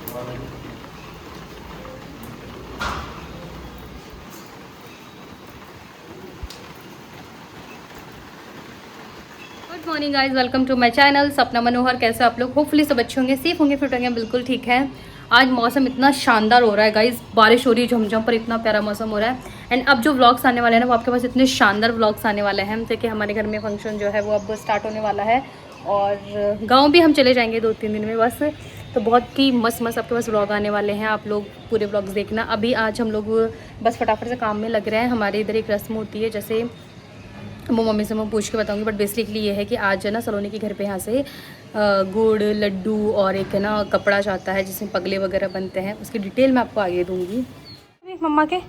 Good morning guys, welcome to my channel Sapna Manohar. कैसे आप लोग? होपफुली सब अच्छे होंगे, सेफ होंगे, फिट होंगे, बिल्कुल ठीक है। आज मौसम इतना शानदार हो रहा है गाइज, बारिश हो रही है झमझम पर, इतना प्यारा मौसम हो रहा है। एंड अब जो व्लॉग्स आने वाले हैं ना, वो आपके पास इतने शानदार व्लॉग्स आने वाले हैं। देखिए हमारे घर में फंक्शन जो है वो अब स्टार्ट होने वाला है, और गाँव भी हम चले जाएंगे 2-3 दिन में बस। तो बहुत ही मस्त मस्त आपके पास व्लॉग आने वाले हैं, आप लोग पूरे व्लॉग्स देखना। अभी आज हम लोग बस फटाफट से काम में लग रहे हैं। हमारे इधर एक रस्म होती है, जैसे वो मम्मी से मैं पूछ के बताऊंगी, बट बेसिकली ये है कि आज है ना सलोनी के घर पे यहाँ से गुड़ लड्डू और एक है ना कपड़ा जाता है जिसमें पगले वगैरह बनते हैं। उसकी डिटेल मैं आपको आगे दूंगी। मम्मा के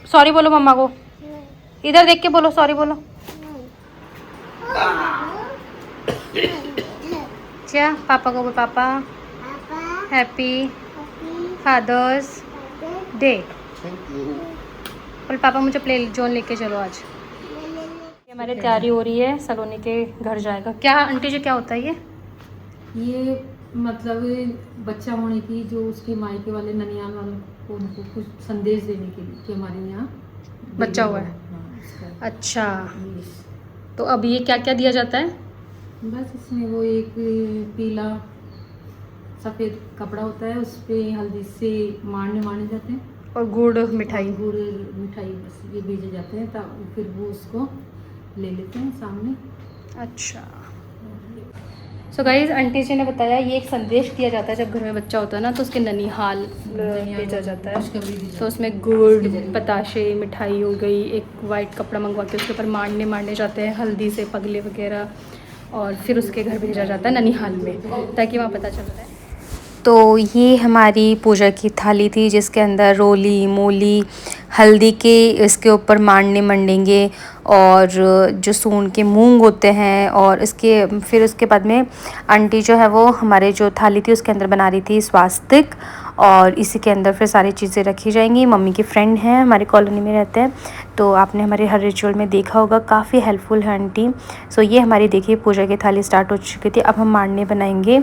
सॉरी बोलो, मम्मा को इधर देख के बोलो, सॉरी बोलो। क्या पापा को बोल, पापा हैप्पी फादर्स डे। बोल पापा मुझे प्ले जोन लेके चलो आज। हमारी तैयारी हो रही है, सलोनी के घर जाएगा। क्या आंटी जी क्या होता है ये मतलब बच्चा होने की जो उसके मायके वाले ननियाल वालों को उनको कुछ संदेश देने के लिए कि हमारे यहाँ बच्चा हुआ है। हाँ, अच्छा, तो अब ये क्या क्या दिया जाता है? बस इसमें वो एक पीला सफ़ेद कपड़ा होता है, उस पर हल्दी से मारने जाते हैं, और गुड़ मिठाई। गुड़ मिठाई बस ये भेजे जाते हैं, तब फिर वो उसको ले लेते हैं सामने। अच्छा, सो गाइज आंटी जी ने बताया ये एक संदेश दिया जाता है जब घर में बच्चा होता है ना, तो उसके ननिहाल भेजा जाता है। तो उसमें गुड़ बताशे मिठाई हो गई, एक वाइट कपड़ा मंगवा के उसके ऊपर मारने जाते हैं हल्दी से पगले वगैरह, और फिर उसके घर भेजा जाता है ननिहाल में, ताकि वहाँ पता चलता है। तो ये हमारी पूजा की थाली थी, जिसके अंदर रोली मूली हल्दी के इसके ऊपर मारने मंडेंगे, और जो सून के मूंग होते हैं, और इसके फिर उसके बाद में आंटी जो है वो हमारे जो थाली थी उसके अंदर बना रही थी स्वास्तिक, और इसी के अंदर फिर सारी चीज़ें रखी जाएंगी। मम्मी के फ्रेंड हैं, हमारी कॉलोनी में रहते हैं, तो आपने हमारे हर रिचुअल में देखा होगा, काफ़ी हेल्पफुल है आंटी। सो ये हमारी देखिए पूजा की थाली स्टार्ट हो चुकी थी। अब हम मारने बनाएंगे।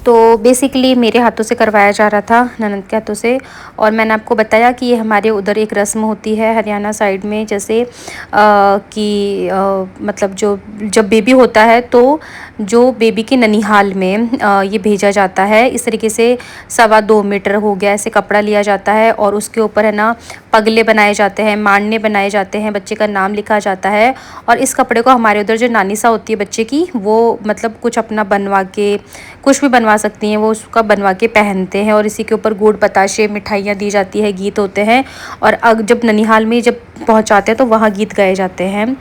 तो बेसिकली मेरे हाथों से करवाया जा रहा था, ननद के हाथों से। और मैंने आपको बताया कि ये हमारे उधर एक रस्म होती है हरियाणा साइड में, जैसे कि मतलब जो जब बेबी होता है तो जो बेबी के ननिहाल में ये भेजा जाता है। इस तरीके से 2.25 मीटर हो गया ऐसे कपड़ा लिया जाता है, और उसके ऊपर है ना पगले बनाए जाते हैं, मारने बनाए जाते हैं, बच्चे का नाम लिखा जाता है। और इस कपड़े को हमारे उधर जो नानी सा होती है बच्चे की, वो मतलब कुछ अपना बनवा के, कुछ भी बनवा सकती हैं, वो उसका बनवा के पहनते हैं। और इसी के ऊपर गुड़ बताशे मिठाइयाँ दी जाती है, गीत होते हैं, और जब ननिहाल में जब पहुंचाते हैं तो वहाँ गीत गाए जाते हैं।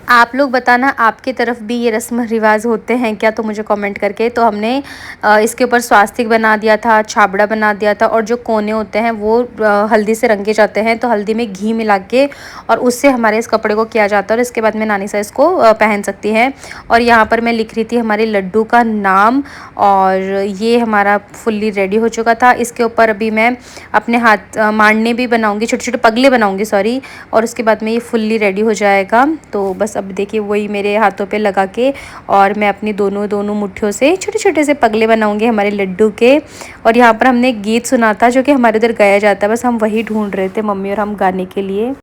आप लोग बताना आपकी तरफ भी ये रस्म रिवाज होते हैं क्या, तो मुझे कमेंट करके। तो हमने इसके ऊपर स्वास्तिक बना दिया था, छाबड़ा बना दिया था, और जो कोने होते हैं वो हल्दी से रंगे जाते हैं, तो हल्दी में घी मिला के और उससे हमारे इस कपड़े को किया जाता है। और इसके बाद में नानी सा इसको पहन सकती है। और यहाँ पर मैं लिख रही थी हमारे लड्डू का नाम, और ये हमारा फुल्ली रेडी हो चुका था। इसके ऊपर अभी मैं अपने हाथ मारने भी बनाऊँगी, छोटे छोटे पगले बनाऊँगी सॉरी, और उसके बाद में ये फुल्ली रेडी हो जाएगा। तो बस अब देखिए वही मेरे हाथों पे लगा के, और मैं अपनी दोनों मुट्ठियों से छोटे छोटे से पगले बनाऊंगी हमारे लड्डू के। और यहाँ पर हमने एक गीत सुना था जो कि हमारे उधर गाया जाता है, बस हम वही ढूंढ रहे थे मम्मी और हम गाने के लिए।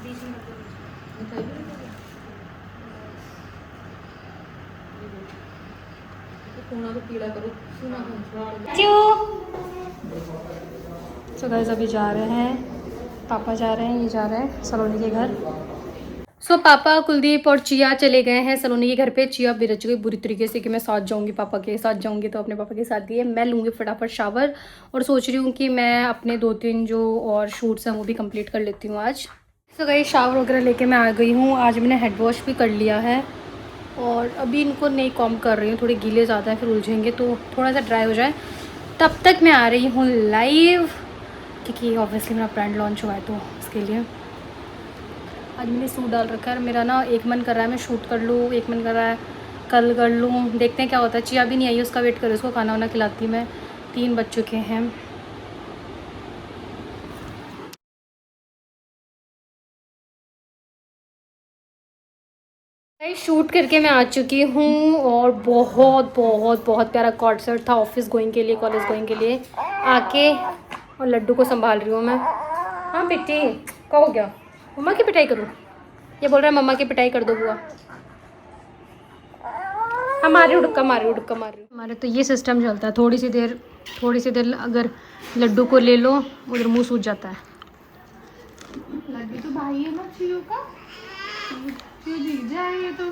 बीच में रखो, बीच मिठाई भी रखोगे? तो पूना को पीला करो, सुना में। चू। सो गाइस अभी जा रहे हैं, पापा जा रहे हैं, ये जा रहे हैं सलोनी के घर। सो पापा कुलदीप और चिया चले गए हैं सलोनी के घर पे। चिया बिरच गई बुरी तरीके से कि मैं साथ जाऊंगी, पापा के साथ जाऊंगी, तो अपने पापा के साथ गई है। मैं लूँगी फटाफट शावर और सोच रही हूँ कि मैं अपने 2-3 जो और शूट्स हैं वो भी कंप्लीट कर लेती हूँ आज। सो गाइस शावर वगैरह लेके मैं आ गई हूँ। आज मैंने हेड वॉश भी कर लिया है और अभी इनको नहीं कॉम कर रही हूँ, थोड़े गीले ज़्यादा है, फिर उलझेंगे तो थोड़ा सा ड्राई हो जाए तब तक मैं आ रही हूँ लाइव, क्योंकि ऑब्वियसली मेरा ब्रांड लॉन्च हुआ है तो उसके लिए। आज मैंने सूट डाल रखा है, मेरा ना एक मन कर रहा है मैं शूट कर लूँ, एक मन कर रहा है कल कर लूँ, देखते हैं क्या होता है। चिया भी नहीं आई, उसका वेट करो, उसको खाना वाना खिलाती मैं। 3 बज चुके हैं। शूट करके मैं आ चुकी हूँ और बहुत बहुत बहुत प्यारा कॉन्सर्ट था ऑफिस गोइंग के लिए, कॉलेज गोइंग के लिए। आके और लड्डू को संभाल रही हूँ मैं। हाँ बेटी क्या हो गया, मम्मा की पिटाई करूँ? ये बोल रहा है मम्मा की पिटाई कर दो बुआ। हाँ मार रही हूँ, डुक्का मार रही हूँ, डुक्का मार रही हूँ। हमारे तो ये सिस्टम चलता है, थोड़ी सी देर अगर लड्डू को ले लो उधर मुँह सूज जाता है। लड्डू तो भाई है ना चियो का, चियो जीजा है, ये तो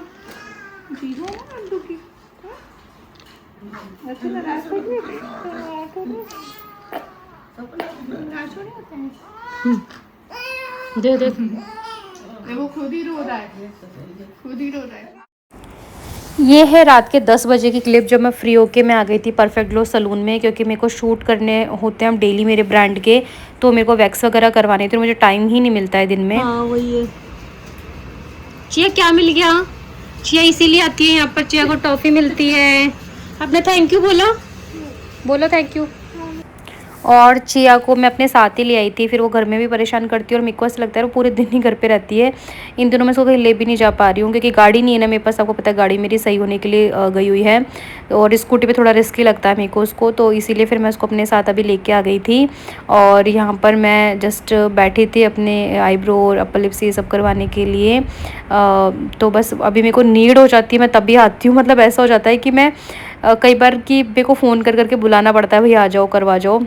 जीजा है ना लड्डू की। ऐसे नाराज थोड़ी होते हैं। दे दे वो खुद ही रो रहा है, खुद ही रो रहा है। ये है रात के 10 बजे की क्लिप जब मैं फ्री होके मैं आ गई थी परफेक्ट ग्लो सलून में, क्योंकि मेरे को शूट करने होते हैं हम डेली मेरे ब्रांड के, तो मेरे को वैक्स वगैरह करवाने थे, मुझे टाइम ही नहीं मिलता है दिन में। हाँ वही है। चिया क्या मिल गया? चिया इसीलिए आती है यहाँ पर, चिया को टॉफ़ी मिलती है। आपने थैंक यू बोला, बोलो थैंक यू। और चिया को मैं अपने साथ ही ले आई थी, फिर वो घर में भी परेशान करती है और मेरे को ऐसा लगता है वो पूरे दिन ही घर पे रहती है। इन दिनों मैं उसको कहीं ले भी नहीं जा पा रही हूँ क्योंकि गाड़ी नहीं है ना मेरे पास, आपको पता है गाड़ी मेरी सही होने के लिए गई हुई है और स्कूटी पे थोड़ा रिस्की लगता है मेरे को उसको, तो इसीलिए फिर मैं उसको अपने साथ अभी लेके आ गई थी। और यहाँ पर मैं जस्ट बैठी थी अपने आईब्रो और अपर लिप्स ये सब करवाने के लिए। तो बस अभी मेरे को नीड हो जाती है मैं तभी आती हूँ, मतलब ऐसा हो जाता है कि मैं कई बार कि मेरे को फ़ोन कर करके बुलाना पड़ता है, भैया आ जाओ करवा जाओ,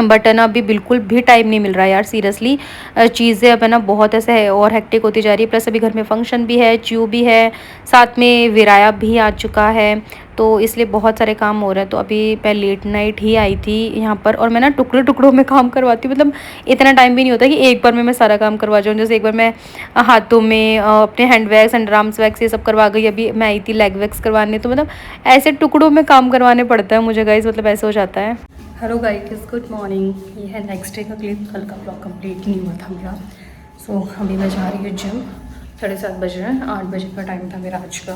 बट है ना अभी बिल्कुल भी टाइम नहीं मिल रहा है यार सीरियसली। चीज़ें अब है ना बहुत ऐसे है और हेक्टिक होती जा रही है, प्लस अभी घर में फंक्शन भी है, च्यू भी है, साथ में विराया भी आ चुका है, तो इसलिए बहुत सारे काम हो रहे हैं। तो अभी मैं लेट नाइट ही आई थी यहाँ पर और मैं ना टुकड़े टुकड़ों में काम करवाती हूँ, मतलब इतना टाइम भी नहीं होता कि एक बार में मैं सारा काम करवा जाऊँ। जैसे एक बार मैं हाथों में अपने hand wax and arms wax ये सब करवा गई, अभी मैं आई थी लेग वैक्स करवाने, तो मतलब ऐसे टुकड़ों में काम करवाने पड़ता है मुझे गाइस, मतलब ऐसे हो जाता है। हेलो गाइस गुड मॉर्निंग, ये है नेक्स्ट डे का क्लिप, कल का ब्लॉग कंप्लीट नहीं हुआ था मेरा। सो अभी मैं जा रही हूँ जिम, 7:30 बज रहे हैं, 8 बजे का टाइम था मेरा आज का।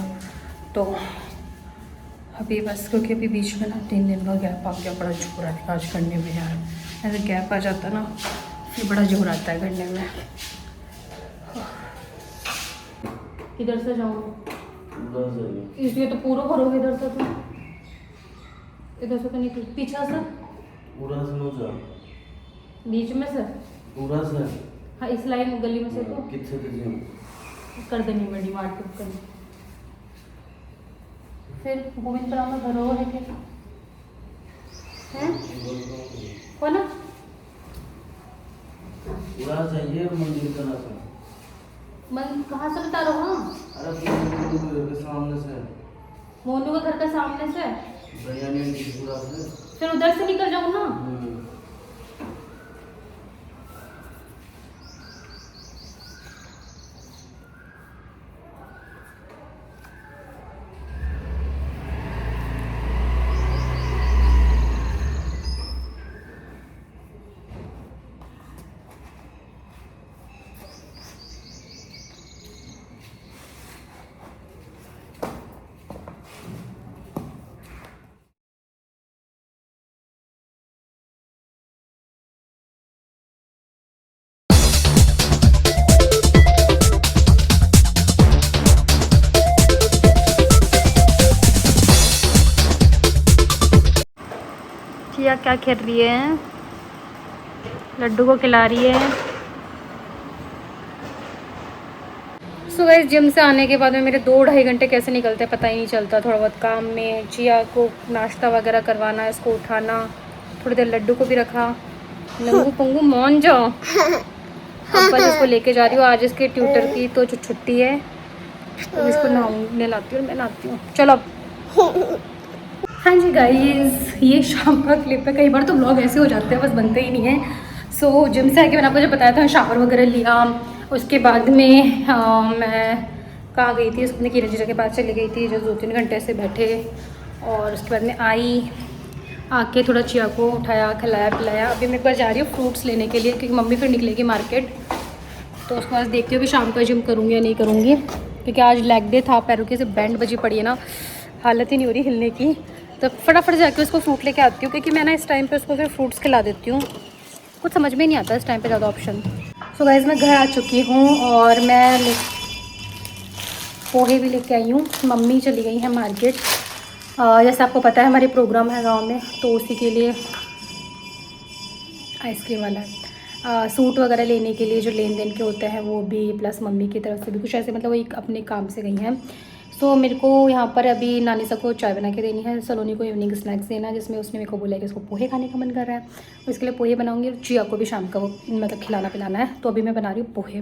तो अभी बस क्योंकि अभी बीच में ना 3 दिन का गैप आ गया, बड़ा जोर आता है आज करने में यार, ऐसे गैप आ जाता ना फिर बड़ा जोर आता है करने में। किधर से जाऊँ, इसलिए तो पूरा भरोगे इधर से, तो इधर से तो निकल पीछा से पूरा से नो जा, बीच में से पूरा से। हाँ इस लाइन गली में से तो कितने तेजी कर देनी मैं डिमांड टूट करनी। फिर गोविंदपुरा में घर है क्या है वो ना, पूरा चाहिए मंदिर का ना मन कहाँ से बता रहा हूँ? अरे के सामने से, मोनू के घर के सामने से, बिरयानी की पूरा से, फिर उधर से निकल जाऊँ ना। चिया क्या खेल रही है, लड्डू को खिला रही है। सो गाइस जिम से आने के बाद में मेरे 2-2.5 घंटे कैसे निकलते हैं पता ही नहीं चलता। थोड़ा बहुत काम में, जिया को नाश्ता वगैरह करवाना, इसको उठाना, थोड़ी देर लड्डू को भी रखा। नंगू पंगू मान जाओ। अब बस इसको लेके जा रही हूँ, आज इसके ट्यूटर की तो जो छुट्टी है तो इसको नहाने लाती हूँ और मैं नहाती हूँ। चलो अब। हाँ जी गाइस, ये शाम का क्लिप है। कई बार तो व्लॉग ऐसे हो जाते हैं बस बनते ही नहीं है। सो जिम से आके मैंने आपको जो बताया था, शावर वगैरह लिया, उसके बाद में मैं कहाँ गई थी, अपने किरण जीजा के पास चली गई थी जो 2-3 घंटे से बैठे। और उसके बाद में आई, आके थोड़ा चिया को उठाया, खिलाया पिलाया। अभी मैं एक बार जा रही हूँ फ्रूट्स लेने के लिए क्योंकि मम्मी फिर निकलेगी मार्केट। तो उसके बाद देखती हूँ कि शाम का जिम करूँगी या नहीं करूँगी, क्योंकि आज लेग डे था। पैरों की से बैंड बजी पड़ी है ना, हालत ही नहीं हो रही हिलने की। तो फटाफट जाके उसको फ्रूट लेके आती हूँ, क्योंकि मैं ना इस टाइम पे उसको फिर फ्रूट्स खिला देती हूँ। कुछ समझ में नहीं आता इस टाइम पे ज़्यादा ऑप्शन। सो गाइस मैं घर आ चुकी हूँ और मैं पोहे भी लेके आई हूँ। मम्मी चली गई हैं मार्केट। जैसे आपको पता है हमारे प्रोग्राम है गांव में, तो उसी के लिए आइसक्रीम वाला सूट वगैरह लेने के लिए जो लेन देन के होते हैं वो भी, प्लस मम्मी की तरफ से भी कुछ ऐसे, मतलब वो एक अपने काम से गई हैं। सो मेरे को यहाँ पर अभी नानी सा को चाय बना के देनी है, सलोनी को इवनिंग स्नैक्स देना है, जिसमें उसने मेरे को बोला है कि उसको पोहे खाने का मन कर रहा है। उसके लिए पोहे बनाऊँगी और जिया को भी शाम का वो मतलब खिलाना पिलाना है। तो अभी मैं बना रही हूँ पोहे।